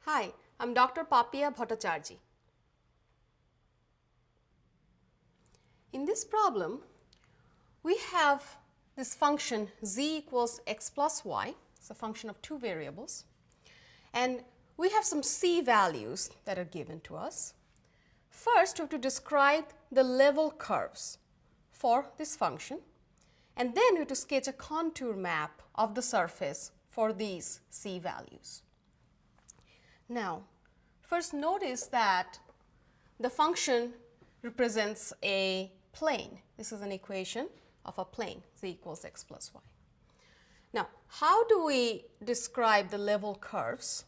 Hi, I'm Dr. Papia Bhattacharjee. In this problem, we have this function z equals x plus y. It's a function of two variables. And we have some c values that are given to us. First, we have to describe the level curves for this function. And then we have to sketch a contour map of the surface for these c values. Now, first notice that the function represents a plane. This is an equation of a plane, z equals x plus y. Now, how do we describe the level curves?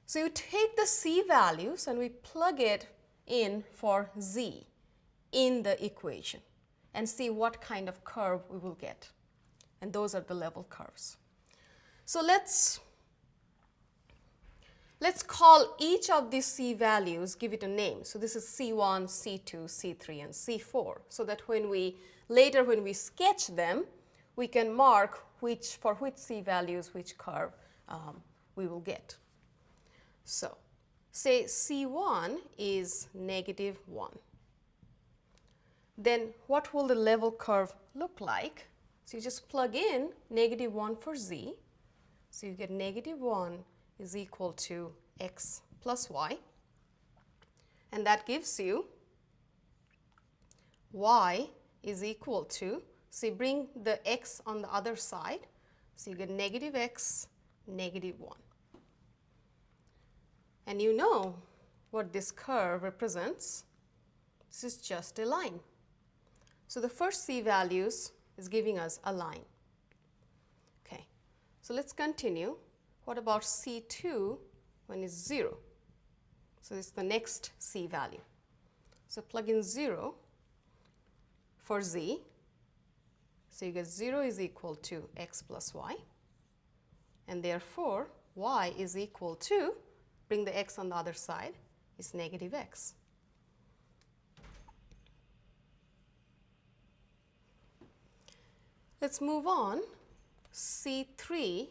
So you take the c values and we plug it in for z in the equation and see what kind of curve we will get. And those are the level curves. So let's call each of these c values, give it a name. So this is C1, C2, C3, and C4, so that when we sketch them, we can mark for which c values, which curve we will get. So say C1 is -1. Then what will the level curve look like? So you just plug in -1 for z. So you get -1 is equal to x plus y, and that gives you y is equal to, so you bring the x on the other side, so you get -x, -1. And you know what this curve represents. This is just a line. So the first c values is giving us a line. Okay, so let's continue. What about C2 when it's 0? So it's the next c value. So plug in 0 for z. So you get 0 is equal to x plus y. And therefore, y is equal to, bring the x on the other side, is -x. Let's move on. C3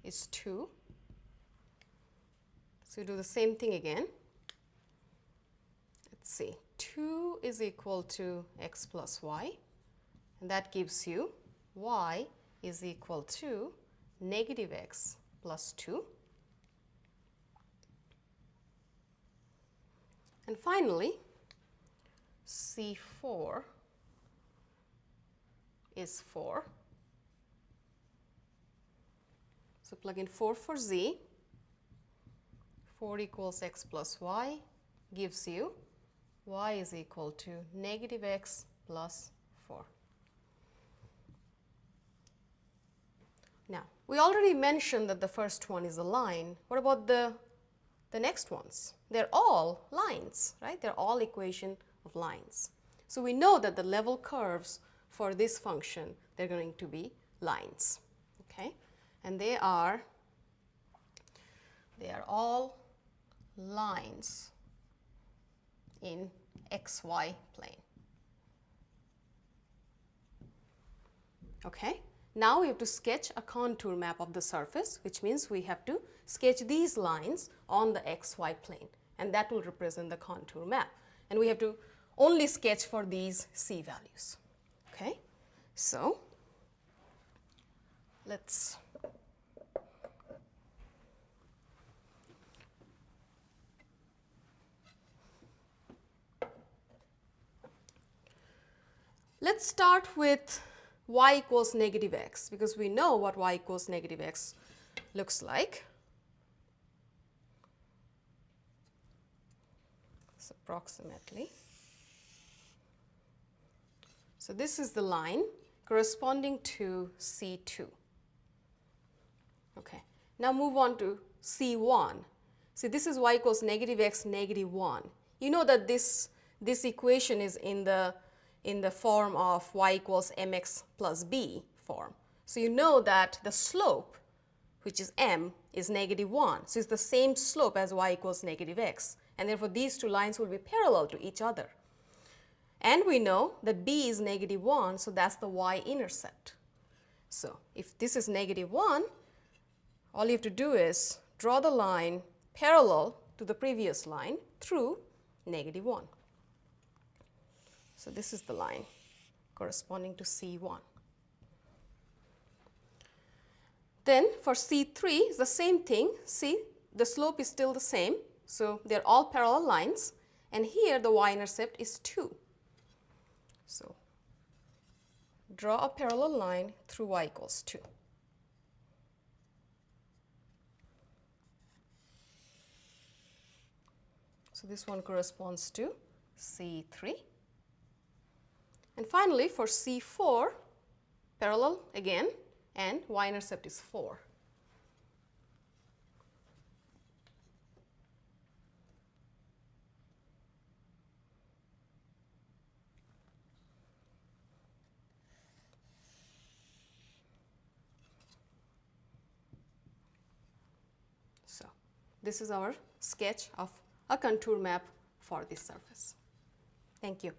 is 2. So you do the same thing again. Let's see, 2 is equal to x plus y, and that gives you y is equal to -x plus 2. And finally, C4 is 4. So plug in 4 for z. 4 equals x plus y gives you y is equal to -x plus 4. Now, we already mentioned that the first one is a line. What about the next ones? They're all lines, right? They're all equation of lines. So we know that the level curves for this function, they're going to be lines, okay? And they are all lines in xy plane. Okay, now we have to sketch a contour map of the surface, which means we have to sketch these lines on the xy plane, and that will represent the contour map. And we have to only sketch for these c values. Okay, so let's start with y equals -x, because we know what y equals -x looks like. It's approximately. So this is the line corresponding to C2. Okay, now move on to C1. See, this is y equals -x, -1. You know that this equation is in the form of y equals mx plus b form. So you know that the slope, which is m, is -1. So it's the same slope as y equals -x. And therefore, these two lines will be parallel to each other. And we know that b is -1, so that's the y-intercept. So if this is -1, all you have to do is draw the line parallel to the previous line through -1. So this is the line corresponding to C1. Then for C3, it's the same thing. See, the slope is still the same, so they're all parallel lines, and here the y-intercept is 2. So draw a parallel line through y equals 2. So this one corresponds to C3. And finally, for C4, parallel again, and y-intercept is 4. So this is our sketch of a contour map for this surface. Thank you.